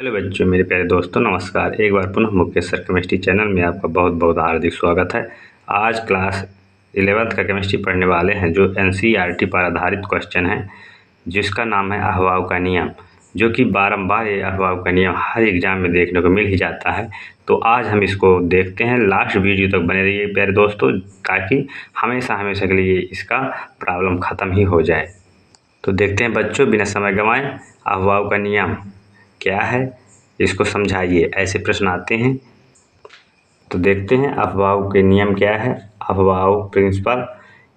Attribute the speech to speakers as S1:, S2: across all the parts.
S1: Hello बच्चों, मेरे प्यारे दोस्तों, नमस्कार। एक बार पुनः मुकेश सर केमिस्ट्री चैनल में आपका बहुत बहुत हार्दिक स्वागत है। आज क्लास 11th का केमिस्ट्री पढ़ने वाले हैं, जो एनसीईआरटी पर आधारित क्वेश्चन है, जिसका नाम है अहवाव का नियम, जो कि बारंबार ये अहवाव का नियम हर एग्जाम में देखने को मिल ही जाता है। तो आज हम इसको देखते हैं। लास्ट वीडियो तक बने रहिए प्यारे दोस्तों, ताकि हमेशा हमेशा के लिए इसका प्रॉब्लम ख़त्म ही हो जाए। तो देखते हैं बच्चों, बिना समय गंवाए अहवाव का नियम क्या है, इसको समझाइए। ऐसे प्रश्न आते हैं। तो देखते हैं अफवाव के नियम क्या है। अफवाव प्रिंसिपल,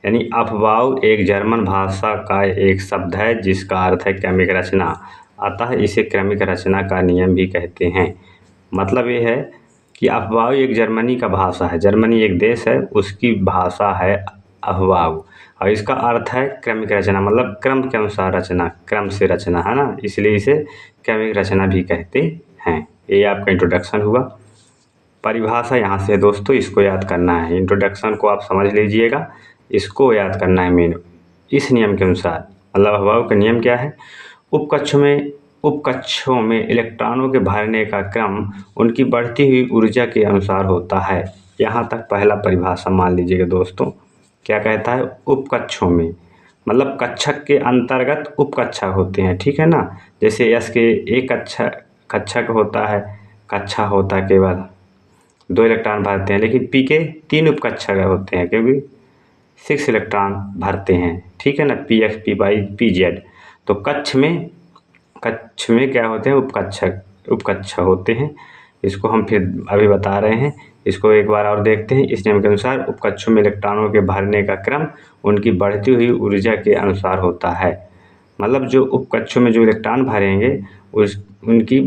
S1: यानी अफवाव एक जर्मन भाषा का एक शब्द है जिसका अर्थ है क्रमिक रचना। अतः इसे क्रमिक रचना का नियम भी कहते हैं। मतलब ये है कि अफवाव एक जर्मनी का भाषा है। जर्मनी एक देश है, उसकी भाषा है अफवाव, और इसका अर्थ है क्रमिक रचना, मतलब क्रम के अनुसार रचना, क्रम से रचना, है ना। इसलिए इसे क्रमिक रचना भी कहते हैं। ये आपका इंट्रोडक्शन हुआ। परिभाषा यहाँ से है दोस्तों, इसको याद करना है। इंट्रोडक्शन को आप समझ लीजिएगा, इसको याद करना है मेन। इस नियम के अनुसार, मतलब अफवाव का नियम क्या है, उपकक्षों में इलेक्ट्रॉनों के भरने का क्रम उनकी बढ़ती हुई ऊर्जा के अनुसार होता है। यहाँ तक पहला परिभाषा मान लीजिएगा दोस्तों। क्या कहता है? उपकक्षों में, मतलब कक्षक के अंतर्गत उपकक्षक होते हैं, ठीक है ना। जैसे यस के एक कक्षक होता है, कक्षा होता है केवल 2 इलेक्ट्रॉन भरते हैं, लेकिन पी के 3 उपकक्षक होते हैं, क्योंकि 6 इलेक्ट्रॉन भरते हैं, ठीक है ना। P X, P Y, P Z. तो कक्ष में क्या होते हैं? उपकक्षक होते हैं। इसको हम फिर अभी बता रहे हैं। इसको एक बार और देखते हैं। इस नियम के अनुसार उपकक्षों में इलेक्ट्रॉनों के भरने का क्रम उनकी बढ़ती हुई ऊर्जा के अनुसार होता है। मतलब जो उपकक्षों में जो इलेक्ट्रॉन भरेंगे उनकी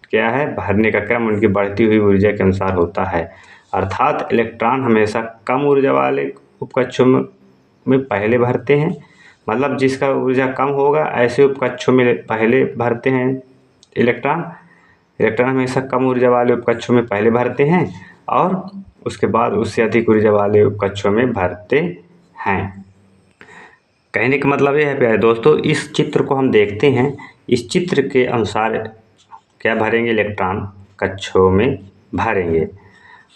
S1: क्या है, भरने का क्रम उनकी बढ़ती हुई ऊर्जा के अनुसार होता है। अर्थात इलेक्ट्रॉन हमेशा कम ऊर्जा वाले उपकक्षों में पहले भरते हैं। मतलब जिसका ऊर्जा कम होगा, ऐसे उपकक्षों में पहले भरते हैं इलेक्ट्रॉन। हमेशा कम ऊर्जा वाले उपकक्षों में पहले भरते हैं, और उसके बाद उससे अधिक ऊर्जा वाले उपकक्षों में भरते हैं। कहने का मतलब ये है प्यारे दोस्तों, इस चित्र को हम देखते हैं। इस चित्र के अनुसार क्या भरेंगे? इलेक्ट्रॉन कक्षों में भरेंगे।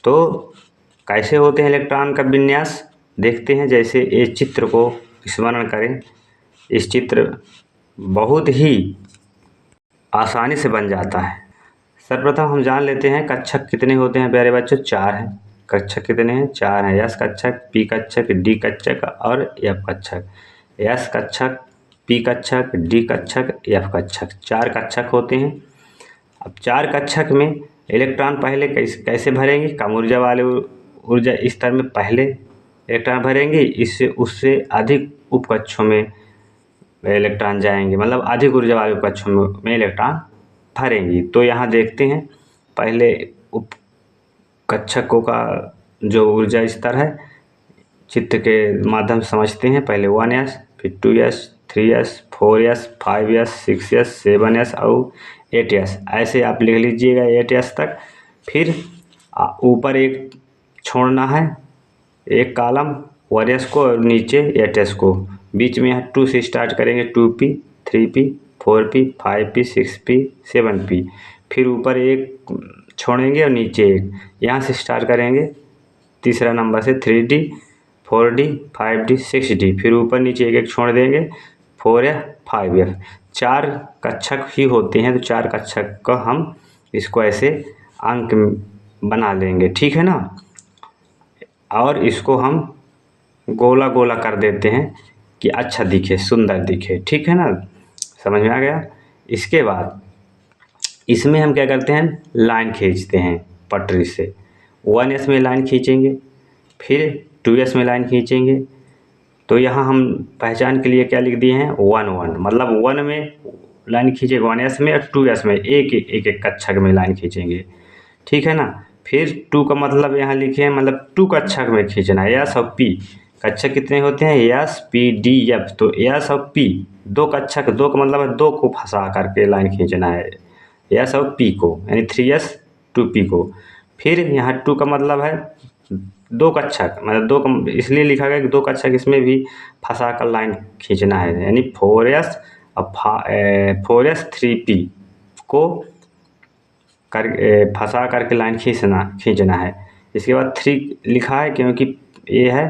S1: तो कैसे होते हैं इलेक्ट्रॉन का विन्यास, देखते हैं। जैसे इस चित्र को स्मरण करें। इस चित्र बहुत ही आसानी से बन जाता है। सर्वप्रथम हम जान लेते हैं कक्षक कितने होते हैं प्यारे बच्चों। 4 हैं। कक्षक कितने हैं? 4 हैं। यस कक्षक, पी कक्षक, डी कक्षक और एफ कक्षक। यस कक्षक, पी कक्षक, डी कक्षक, एफ कक्षक, 4 कक्षक होते हैं। अब 4 कक्षक में इलेक्ट्रॉन पहले कैसे भरेंगे? कम ऊर्जा वाले ऊर्जा स्तर में पहले इलेक्ट्रॉन भरेंगे, इससे उससे अधिक उपकक्षों में इलेक्ट्रॉन जाएंगे, मतलब अधिक ऊर्जा वाले उपकक्षों में इलेक्ट्रॉन भरेंगी। तो यहाँ देखते हैं, पहले उपकक्षकों का जो ऊर्जा स्तर है चित्र के माध्यम से समझते हैं। पहले 1s, फिर 2s, 3s, 4s, 5s, 6s, 7s और 8s, ऐसे आप लिख लीजिएगा 8s तक। फिर ऊपर एक छोड़ना है, एक कॉलम 1s को और नीचे 8s को। बीच में यहाँ 2 से स्टार्ट करेंगे, 2p, 3p, 4p, 5p, 6p, 7p। फिर ऊपर एक छोड़ेंगे और नीचे एक, यहाँ से स्टार्ट करेंगे तीसरा नंबर से 3d, 4d, 5d, 6d। फिर ऊपर नीचे एक एक छोड़ देंगे, 4f, 5f। 4 कक्षक ही होते हैं, तो 4 कक्षक का हम इसको ऐसे अंक बना लेंगे, ठीक है ना। और इसको हम गोला गोला कर देते हैं कि अच्छा दिखे, सुंदर दिखे, ठीक है ना। समझ में आ गया। इसके बाद इसमें हम क्या करते हैं? लाइन खींचते हैं पटरी से। 1s में लाइन खींचेंगे, फिर 2s में लाइन खींचेंगे। तो यहाँ हम पहचान के लिए क्या लिख दिए हैं? 1 1, मतलब 1 में लाइन खींचेंगे 1s में, और 2s में एक कक्षक में लाइन खींचेंगे, ठीक है ना। फिर 2 का मतलब यहाँ लिखे हैं, मतलब 2 कक्षक में खींचना है। यस और पी कक्षक कितने होते हैं? Yes, P, D, F. तो यस और पी 2 कक्षक, 2 का मतलब है 2 को फंसा करके लाइन खींचना है, यस और पी को, यानी 3s 2p को। फिर यहाँ 2 का मतलब है 2 कक्षक, मतलब 2 का इसलिए लिखा गया कि 2 कक्षक इसमें भी फंसा कर लाइन खींचना है, यानी 4s और 4s 3p को फंसा करके लाइन खींचना है। इसके बाद 3 लिखा है क्योंकि ये है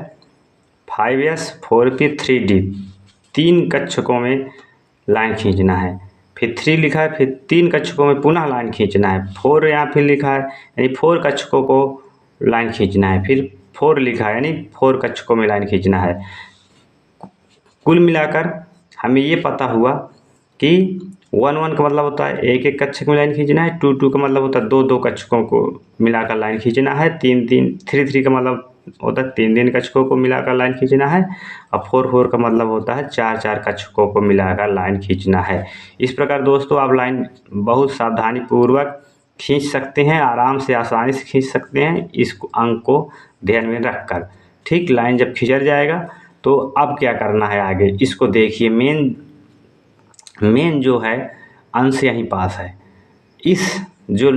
S1: 5s 4p 3d, 3 कक्षकों में लाइन खींचना है। फिर 3 लिखा है, फिर 3 कक्षकों में पुनः लाइन खींचना है। 4 यहाँ फिर लिखा है यानी 4 कक्षकों को लाइन खींचना है। फिर 4 लिखा है यानी 4 कक्षकों में लाइन खींचना है। कुल मिलाकर हमें ये पता हुआ कि 1 का मतलब होता है 1 कक्षक में लाइन खींचना है। 2 का मतलब होता है 2 कक्षकों को मिलाकर लाइन खींचना है। 3 का मतलब होता है 3 कक्षकों को मिलाकर लाइन खींचना है। और 4 का मतलब होता है 4 कक्षकों को मिलाकर लाइन खींचना है। इस प्रकार दोस्तों आप लाइन बहुत सावधानी पूर्वक खींच सकते हैं, आराम से आसानी से खींच सकते हैं इस अंक को ध्यान में रखकर। ठीक, लाइन जब खिंच जाएगा तो अब क्या करना है आगे, इसको देखिए। मेन जो है अंश यहीं पास है। इस जो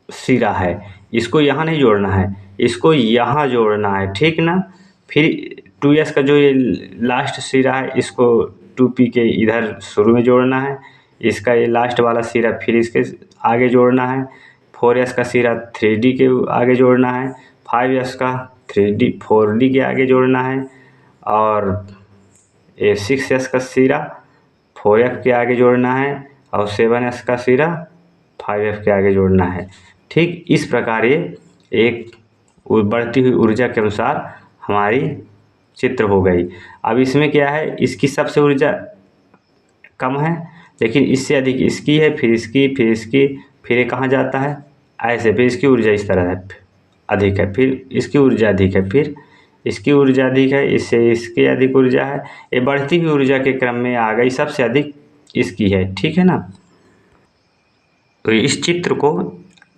S1: सिरा है इसको यहाँ नहीं जोड़ना है, इसको यहाँ जोड़ना है, ठीक ना। फिर 2s का जो ये लास्ट सिरा है इसको 2p के इधर शुरू में जोड़ना है। इसका ये लास्ट वाला सिरा फिर इसके आगे जोड़ना है। 4s का सिरा 3d के आगे जोड़ना है। 5s का 4d के आगे जोड़ना है। और ये 6s का सिरा 4f के आगे जोड़ना है। और 7s का सिरा 5f के आगे जोड़ना है। ठीक, इस प्रकार ये एक बढ़ती हुई ऊर्जा के अनुसार हमारी चित्र हो गई। अब इसमें क्या है, इसकी सबसे ऊर्जा कम है लेकिन इससे अधिक इसकी है, फिर इसकी, फिर इसकी, फिर ये कहाँ जाता है ऐसे, फिर इसकी ऊर्जा इस तरह है अधिक है, फिर इसकी ऊर्जा अधिक है, फिर इसकी ऊर्जा अधिक है, इससे इसकी अधिक ऊर्जा है। ये बढ़ती हुई ऊर्जा के क्रम में आ गई, सबसे अधिक इसकी है, ठीक है ना। तो इस चित्र को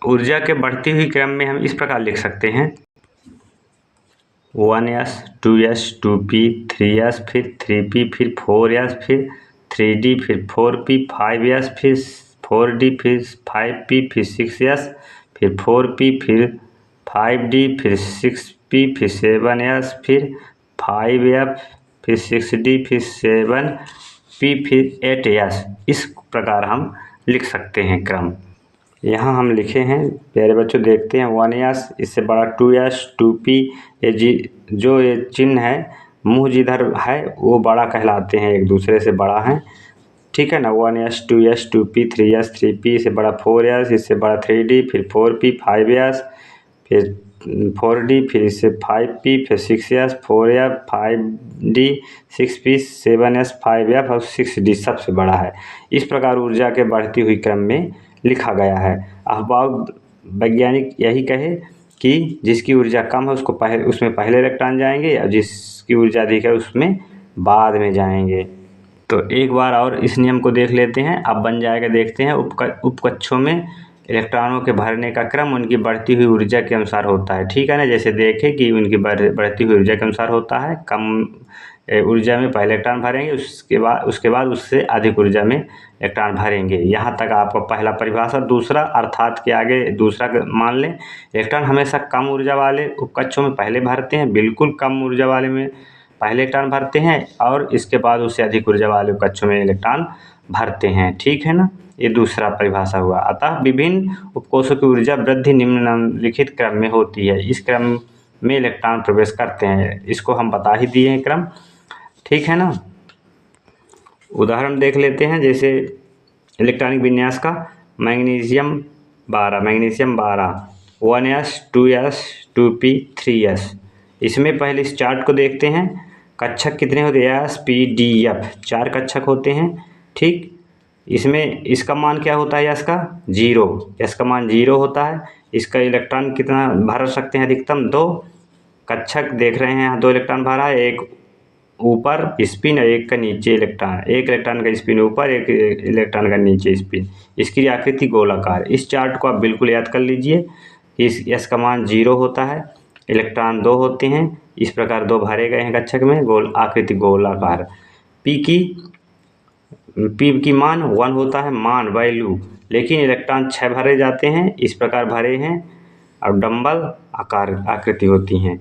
S1: ऊर्जा के बढ़ती हुई क्रम में हम इस प्रकार लिख सकते हैं 1s 2s 2p 3s फिर 3p फिर 4s फिर 3d फिर 4p 5s फिर 4d फिर 5p फिर 6s फिर 4p फिर 5d फिर 6p फिर 7s फिर 5f फिर 6d फिर 7p फिर 8s। इस प्रकार हम लिख सकते हैं क्रम। यहाँ हम लिखे हैं प्यारे बच्चों, देखते हैं 1s, इससे बड़ा 2s 2p, ये चिन्ह है मुँह जिधर है वो बड़ा कहलाते हैं, एक दूसरे से बड़ा है, ठीक है ना। 1s 2s 2p 3s 3p, इससे बड़ा 4s, इससे बड़ा 3d फिर 4p 5s फिर 4d फिर इससे 5p फिर 6s 4f 5d 6p 7s 5f और 6d सबसे बड़ा है। इस प्रकार ऊर्जा के बढ़ती हुई क्रम में लिखा गया है। अब वैज्ञानिक यही कहे कि जिसकी ऊर्जा कम है उसमें पहले इलेक्ट्रॉन जाएंगे और जिसकी ऊर्जा अधिक है उसमें बाद में जाएंगे। तो एक बार और इस नियम को देख लेते हैं, अब बन जाएगा। देखते हैं उपकक्षों में इलेक्ट्रॉनों के भरने का क्रम उनकी बढ़ती हुई ऊर्जा के अनुसार होता है, ठीक है ना। जैसे देखें कि उनकी बढ़ती हुई ऊर्जा के अनुसार होता है। कम ऊर्जा में पहले इलेक्ट्रॉन भरेंगे, उसके बाद उससे अधिक ऊर्जा में इलेक्ट्रॉन भरेंगे। यहाँ तक आपको पहला परिभाषा। दूसरा अर्थात के आगे दूसरा मान लें, इलेक्ट्रॉन हमेशा कम ऊर्जा वाले उपकक्षों में पहले भरते हैं, बिल्कुल कम ऊर्जा वाले में पहले इलेक्ट्रॉन भरते हैं और इसके बाद उससे अधिक ऊर्जा वाले उपकक्षों में इलेक्ट्रॉन भरते हैं, ठीक है ना। ये दूसरा परिभाषा हुआ। अतः विभिन्न उपकोषों की ऊर्जा वृद्धि निम्नलिखित क्रम में होती है। इस क्रम में इलेक्ट्रॉन प्रवेश करते हैं, इसको हम बता ही दिए हैं क्रम, ठीक है ना। उदाहरण देख लेते हैं, जैसे इलेक्ट्रॉनिक विन्यास का magnesium 12 1s 2s 2p 3s। इसमें पहले इस चार्ट को देखते हैं। कक्षक कितने होते हैं, s p d f, 4 कक्षक होते हैं, ठीक। इसमें इसका मान क्या होता है, s का 0, s का मान 0 होता है। इसका इलेक्ट्रॉन कितना भर सकते हैं, अधिकतम 2 कक्षक देख रहे हैं यहाँ 2 इलेक्ट्रॉन भरा है, एक ऊपर स्पिन और एक का नीचे इलेक्ट्रॉन, एक इलेक्ट्रॉन का स्पिन ऊपर एक इलेक्ट्रॉन का नीचे स्पिन। इसकी आकृति गोलाकार। इस चार्ट को आप बिल्कुल याद कर लीजिए। इस s का मान 0 होता है, इलेक्ट्रॉन 2 होते हैं, इस प्रकार 2 भरे गए हैं कक्षक में, आकृति गोलाकार। p की मान 1 होता है, मान वैल्यू, लेकिन इलेक्ट्रॉन 6 भरे जाते हैं, इस प्रकार भरे हैं और डंबल आकार आकृति होती हैं,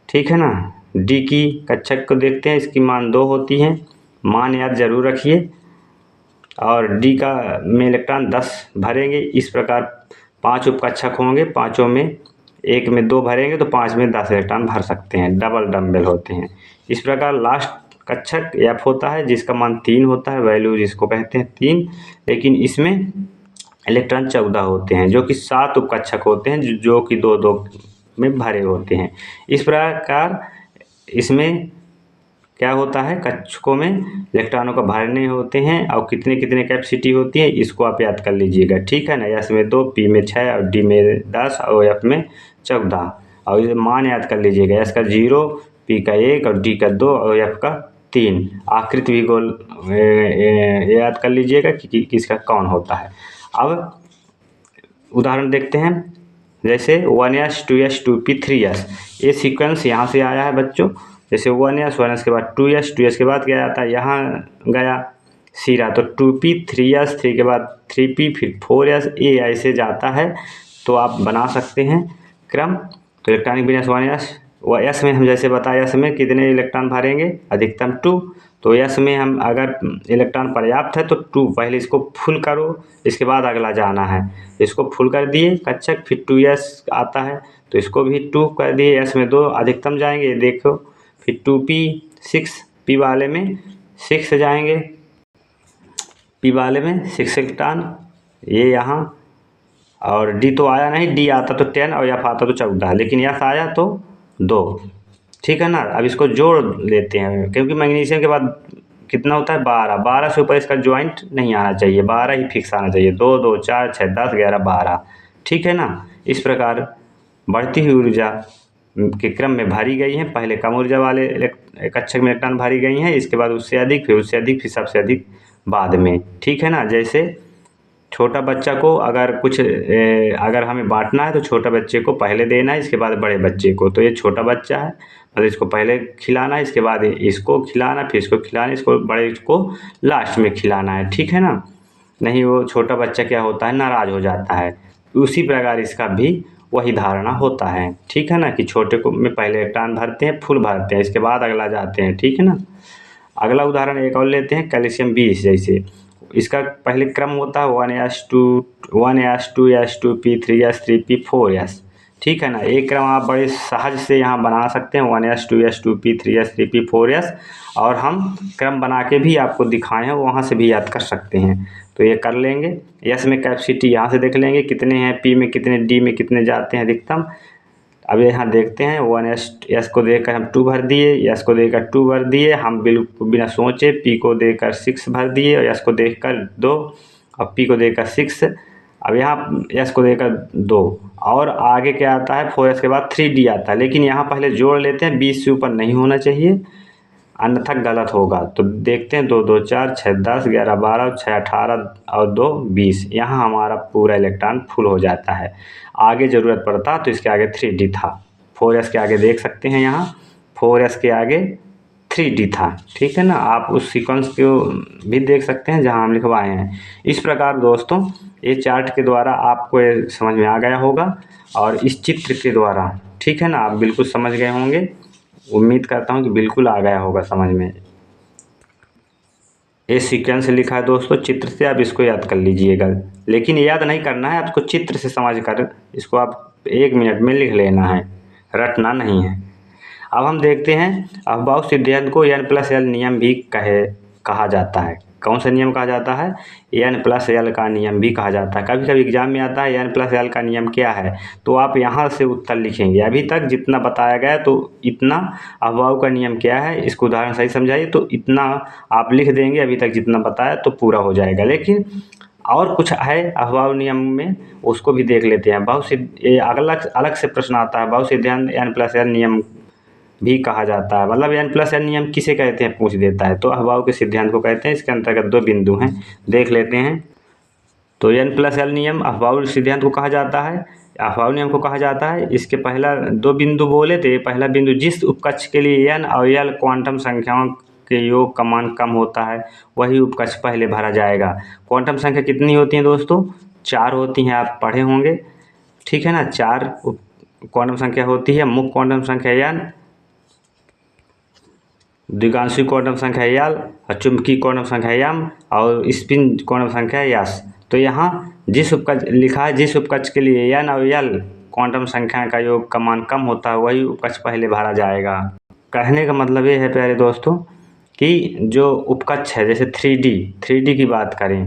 S1: ठीक है ना। डी की कक्षक को देखते हैं, इसकी मान 2 होती हैं, मान याद जरूर रखिए। और डी का में इलेक्ट्रॉन 10 भरेंगे। इस प्रकार 5 उपकक्षक होंगे, पाँचों में एक में 2 भरेंगे तो 5 में 10 इलेक्ट्रॉन भर सकते हैं, डबल डम्बल होते हैं। इस प्रकार लास्ट कक्षक एफ होता है जिसका मान 3 होता है, वैल्यू जिसको कहते हैं 3, लेकिन इसमें इलेक्ट्रॉन 14 होते हैं जो कि 7 उपकक्षक होते हैं जो कि 2-2 में भरे होते हैं। इस प्रकार इसमें क्या होता है, कक्षकों में इलेक्ट्रॉनों का भरने होते हैं और कितने कितने कैपेसिटी होती है इसको आप याद कर लीजिएगा, ठीक है ना। एस में 2, पी में 6 और डी में 10 और एफ में 14। और इसे मान याद कर लीजिएगा, एस का 0, पी का 1 और डी का 2 और एफ का 3। आकृति भी गोल याद कर लीजिएगा कि किसका कौन होता है। अब उदाहरण देखते हैं, जैसे 1s 2s 2p 3s, ये सीक्वेंस यहाँ से आया है बच्चों। जैसे 1s के बाद 2s के बाद क्या आता है, यहाँ गया सीरा तो 2p 3s, 3 के बाद 3p फिर 4s, ये ऐसे जाता है। तो आप बना सकते हैं क्रम। तो इलेक्ट्रॉनिक विन्यास 1s एस में हम जैसे बताया, एस में कितने इलेक्ट्रॉन भरेंगे, अधिकतम 2। तो एस में हम अगर इलेक्ट्रॉन पर्याप्त है तो 2, पहले इसको फुल करो, इसके बाद अगला जाना है। इसको फुल कर दिए कक्षक, फिर 2s आता है तो इसको भी 2 कर दिए, एस में 2 अधिकतम जाएंगे, देखो फिर 2p 6, पी वाले में 6 जाएंगे, पी वाले में 6 इलेक्ट्रॉन ये यहाँ। और डी तो आया नहीं, डी आता तो 10 और एफ आता तो 14, लेकिन एफ आया तो 2, ठीक है ना। अब इसको जोड़ लेते हैं क्योंकि मैग्नीशियम के बाद कितना होता है 12, 12 से ऊपर इसका ज्वाइंट नहीं आना चाहिए, 12 ही फिक्स आना चाहिए। 2 2 4 6 10 11 12, ठीक है ना। इस प्रकार बढ़ती हुई ऊर्जा के क्रम में भरी गई है, पहले कम ऊर्जा वाले कक्षक में इलेक्ट्रॉन भरी गई हैं, इसके बाद उससे अधिक, फिर उससे अधिक, फिर सबसे अधिक बाद में, ठीक है ना। जैसे छोटा बच्चा को अगर कुछ अगर हमें बांटना है तो छोटा बच्चे को पहले देना है, इसके बाद बड़े बच्चे को। तो ये छोटा बच्चा है मतलब इसको पहले खिलाना है, इसके बाद इसको खिलाना, फिर इसको खिलाना, इसको बड़े को लास्ट में खिलाना है, ठीक है ना। नहीं वो छोटा बच्चा क्या होता है, नाराज़ हो जाता है। उसी प्रकार इसका भी वही धारणा होता है, ठीक है ना, कि छोटे को में पहले इलेक्ट्रॉन भरते हैं, फुल भरते हैं, इसके बाद अगला जाते हैं, ठीक है ना। अगला उदाहरण एक और लेते हैं, कैल्शियम 20। जैसे इसका पहले क्रम होता है 1s 2s 2p 3s 3p 4s, ठीक है ना। एक क्रम आप बड़े सहज से यहाँ बना सकते हैं 1s 2s 2p 3s 3p 4s, और हम क्रम बना के भी आपको दिखाए हैं, वहाँ से भी याद कर सकते हैं। तो ये कर लेंगे। एस में कैपेसिटी यहाँ से देख लेंगे कितने हैं, पी में कितने, डी में कितने जाते हैं अधिकतम। अब यहाँ देखते हैं 1s को देकर हम 2 भर दिए, एस को देकर 2 भर दिए, हम बिल्कुल बिना सोचे। पी को देकर 6 भर दिए और एस को देकर 2 और पी को देकर 6। अब यहाँ एस को देकर 2 और आगे क्या आता है 4s के बाद 3d आता है, लेकिन यहाँ पहले जोड़ लेते हैं, 20 से ऊपर नहीं होना चाहिए अन्यथा गलत होगा। तो देखते हैं 2 2 4 6 10 11 12 6 18 और 2 20, यहाँ हमारा पूरा इलेक्ट्रॉन फुल हो जाता है। आगे ज़रूरत पड़ता तो इसके आगे 3d था, 4s के आगे देख सकते हैं, यहाँ 4s के आगे 3d था, ठीक है ना। आप उस सीक्वेंस को भी देख सकते हैं जहाँ हम लिखवाए हैं। इस प्रकार दोस्तों ये चार्ट के द्वारा आपको ये समझ में आ गया होगा, और इस चित्र के द्वारा, ठीक है ना, आप बिल्कुल समझ गए होंगे। उम्मीद करता हूँ कि बिल्कुल आ गया होगा समझ में। ये सीक्वेंस लिखा है दोस्तों, चित्र से आप इसको याद कर लीजिएगा, लेकिन याद नहीं करना है आपको, चित्र से समझ कर इसको आप 1 मिनट में लिख लेना है, रटना नहीं है। अब हम देखते हैं अफबाउ सिद्धांत को n+l नियम भी कहा जाता है। कौन सा नियम कहा जाता है, n+l का नियम भी कहा जाता है। कभी कभी एग्जाम में आता है n+l का नियम क्या है, तो आप यहाँ से उत्तर लिखेंगे। अभी तक जितना बताया गया तो इतना अफबाउ का नियम क्या है, इसको उदाहरण सही समझाइए, तो इतना आप लिख देंगे। अभी तक जितना बताया तो पूरा हो जाएगा, लेकिन और कुछ है अफबाउ नियम में, उसको भी देख लेते हैं। अलग से प्रश्न आता है, अफबाउ सिद्धांत n+l नियम भी कहा जाता है, मतलब n+l नियम किसे कहते हैं पूछ देता है, तो अफबाउ के सिद्धांत को कहते हैं। इसके अंतर्गत 2 बिंदु हैं, देख लेते हैं। तो n+l नियम अफबाउ सिद्धांत को कहा जाता है, अफबाउ नियम को कहा जाता है। इसके पहला 2 बिंदु बोले थे। पहला बिंदु, जिस उपकक्ष के लिए n और l क्वांटम संख्याओं के योग का मान कम होता है वही उपकक्ष पहले भरा जाएगा। क्वांटम संख्या कितनी होती हैं दोस्तों, 4 होती हैं, आप पढ़े होंगे, ठीक है ना। 4 क्वांटम संख्या होती है। मुख्य क्वांटम संख्या n, द्विगांशी क्वांटम संख्या यल और चुंबकीय क्वांटम संख्या यम और स्पिन क्वांटम संख्या यस। तो यहाँ जिस उपकक्ष लिखा है, जिस उपकक्ष के लिए एन और यल क्वांटम संख्या का योग का मान कम होता है वही उपकक्ष पहले भरा जाएगा। कहने का मतलब ये है प्यारे दोस्तों कि जो उपकक्ष है, जैसे 3D की बात करें,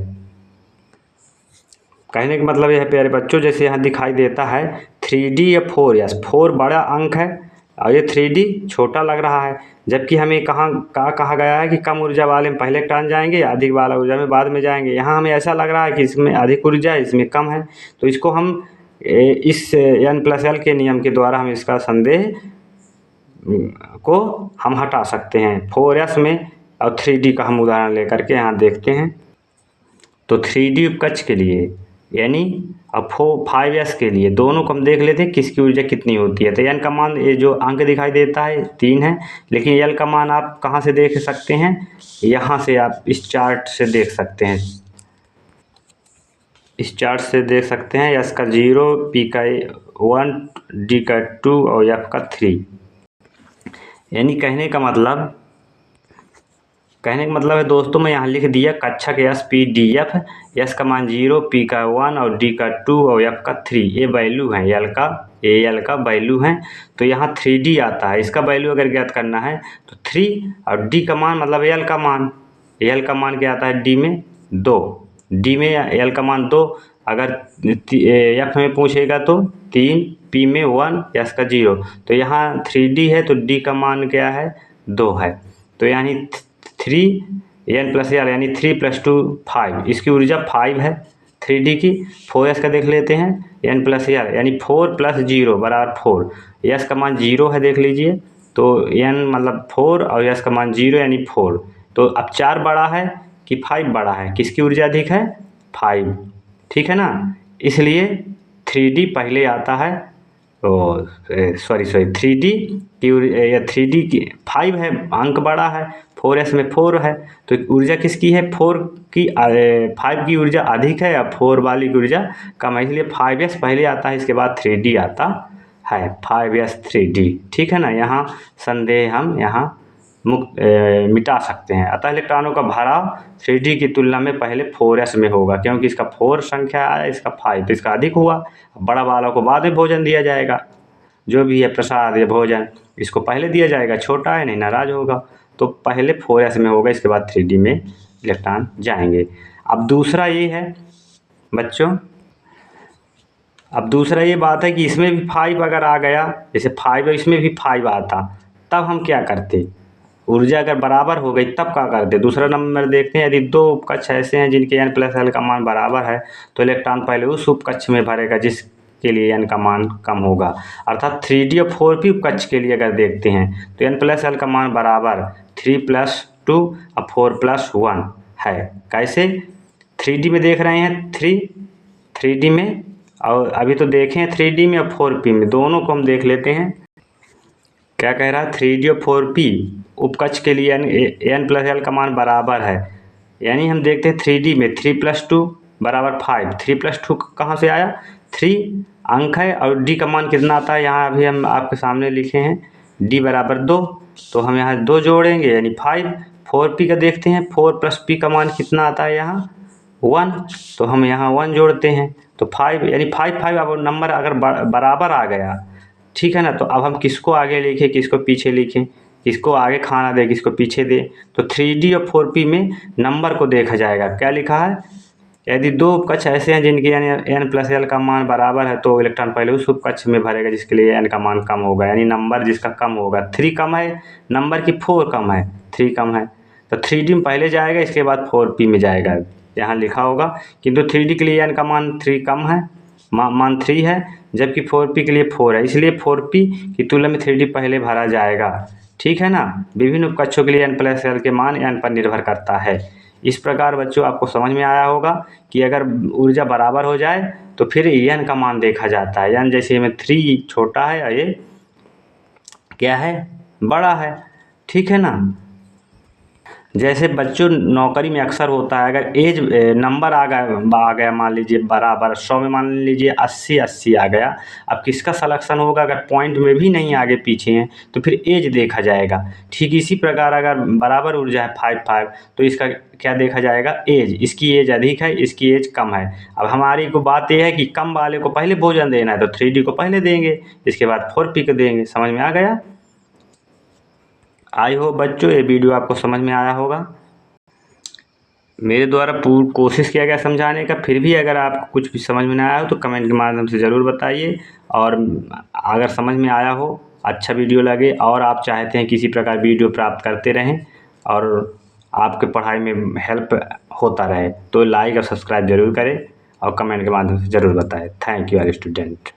S1: कहने का मतलब ये है प्यारे बच्चों, जैसे यहाँ दिखाई देता है 3D या 4S, 4 बड़ा अंक है और ये 3D छोटा लग रहा है, जबकि हमें कहा गया है कि कम ऊर्जा वाले में पहले टर्न जाएंगे, अधिक वाला ऊर्जा में बाद में जाएंगे। यहाँ हमें ऐसा लग रहा है कि इसमें अधिक ऊर्जा है, इसमें कम है। तो इसको हम इस N+L के नियम के द्वारा हम इसका संदेह को हम हटा सकते हैं। 4S में और 3D का हम उदाहरण लेकर के यहाँ देखते हैं। तो 3D उपकक्ष के लिए यानी अब 5S के लिए दोनों को हम देख लेते हैं किसकी ऊर्जा कितनी होती है। तो N का मान, ये जो अंक दिखाई देता है 3 है, लेकिन L का मान आप कहाँ से देख सकते हैं, यहाँ से आप इस चार्ट से देख सकते हैं। इस चार्ट से देख सकते हैं S का 0, P का 1, D का 2 और F का 3। यानी कहने का मतलब है दोस्तों, मैं यहाँ लिख दिया कक्षक SPDF, S का मान 0, P का 1 और D का 2 और F का 3, ये वैल्यू है L का वैल्यू है। तो यहाँ 3D आता है, इसका वैल्यू अगर ज्ञात करना है तो 3 और D का मान मतलब L का मान क्या आता है, D में 2, D में L का मान 2, अगर F में पूछेगा तो 3, P में 1, S का 0। तो यहाँ 3D है तो D का मान क्या है, 2 है। तो यानी 3N+L यानी 3 + 2 5, इसकी ऊर्जा 5 है 3D की। 4S का देख लेते हैं, N+L यानी 4 + 0 बराबर 4, S का मान 0 है देख लीजिए, तो N मतलब 4 और S का मान 0 यानी 4। तो अब 4 बड़ा है कि 5 बड़ा है, किसकी ऊर्जा अधिक है, 5, ठीक है ना। इसलिए 3D पहले आता है, सॉरी 3D की 3D की 5 है, अंक बड़ा है, 4S में 4 है, तो ऊर्जा किसकी है, 5 की ऊर्जा अधिक है, अब 4 वाली की ऊर्जा कम है, इसलिए 5S पहले आता है, इसके बाद 3D आता है, 5S 3D, ठीक है ना। यहाँ संदेह हम यहाँ मिटा सकते हैं। अतः इलेक्ट्रॉनों का भराव 3D की तुलना में पहले 4S में होगा, क्योंकि इसका 4 संख्या आया, इसका 5, तो इसका अधिक हुआ। बड़ा वालों को बाद में भोजन दिया जाएगा, जो भी है प्रसाद या भोजन, इसको पहले दिया जाएगा, छोटा है नहीं नाराज होगा, तो पहले 4S में होगा, इसके बाद 3D में इलेक्ट्रॉन जाएंगे। अब दूसरा ये है बच्चों, अब दूसरा ये बात है कि इसमें भी 5 अगर आ गया, जैसे 5 है इसमें भी 5 आता, तब हम क्या करते, ऊर्जा अगर बराबर हो गई तब क्या करते। दूसरा नंबर देखते हैं, यदि 2 उपकक्ष ऐसे हैं जिनके N+L का मान बराबर है, तो इलेक्ट्रॉन पहले उस उपकक्ष में भरेगा जिसके लिए N का मान कम होगा। अर्थात 3D और 4P उपकक्ष के लिए अगर देखते हैं तो N+L का मान बराबर 3 + 2 और 4 + 1 है। कैसे, 3D में देख रहे हैं, 3D में, और अभी तो देखें 3D में और 4P में, दोनों को हम देख लेते हैं। क्या कह रहा है, 3D और 4P उपकक्ष के लिए N+L का मान बराबर है। यानी हम देखते हैं 3D में 3 + 2 बराबर 5, 3 + 2 कहाँ से आया, 3 अंक है और D का मान कितना आता है, यहाँ अभी हम आपके सामने लिखे हैं D बराबर 2, तो हम यहाँ 2 जोड़ेंगे यानी 5। 4P का देखते हैं, 4 + P का मान कितना आता है यहाँ 1, तो हम यहाँ 1 जोड़ते हैं, तो 5 यानी 5 अब नंबर अगर बराबर आ गया, ठीक है ना। तो अब हम किसको आगे लिखें, किसको पीछे लिखें, किसको आगे खाना दे, किसको पीछे दे। तो 3D और 4P में नंबर को देखा जाएगा। क्या लिखा है, यदि 2 उपकक्ष ऐसे हैं जिनके N+L का मान बराबर है, तो इलेक्ट्रॉन पहले उस उपकक्ष में भरेगा जिसके लिए N का मान कम होगा, यानी नंबर जिसका कम होगा। 3 कम है नंबर की, 4 कम है, 3 कम है, तो 3D में पहले जाएगा, इसके बाद 4P में जाएगा, यहाँ लिखा होगा। किंतु 3D के लिए N का मान 3 कम है, मान 3 है, जबकि 4P के लिए 4 है, इसलिए 4P की तुलना में 3D पहले भरा जाएगा, ठीक है ना। विभिन्न उपकक्षों के लिए N+L के मान N पर निर्भर करता है। इस प्रकार बच्चों आपको समझ में आया होगा कि अगर ऊर्जा बराबर हो जाए तो फिर N का मान देखा जाता है। N जैसे में 3 छोटा है और ये क्या है, बड़ा है, ठीक है ना। जैसे बच्चों नौकरी में अक्सर होता है, अगर एज नंबर आ गया मान लीजिए बराबर 100 में मान लीजिए 80 आ गया। अब किसका सिलेक्शन होगा, अगर पॉइंट में भी नहीं आगे पीछे हैं तो फिर एज देखा जाएगा। ठीक इसी प्रकार अगर बराबर ऊर्जा है 5 तो इसका क्या देखा जाएगा, एज। इसकी एज अधिक है, इसकी एज कम है। अब हमारी को बात यह है कि कम वाले को पहले भोजन देना है तो 3D को पहले देंगे, इसके बाद 4P को देंगे। समझ में आ गया। आई हो बच्चों ये वीडियो आपको समझ में आया होगा। मेरे द्वारा पूरी कोशिश किया गया समझाने का, फिर भी अगर आपको कुछ भी समझ में ना आया हो तो कमेंट के माध्यम से ज़रूर बताइए। और अगर समझ में आया हो, अच्छा वीडियो लगे और आप चाहते हैं किसी प्रकार वीडियो प्राप्त करते रहें और आपके पढ़ाई में हेल्प होता रहे तो लाइक और सब्सक्राइब ज़रूर करें और कमेंट के माध्यम से ज़रूर बताएं। Thank you all student.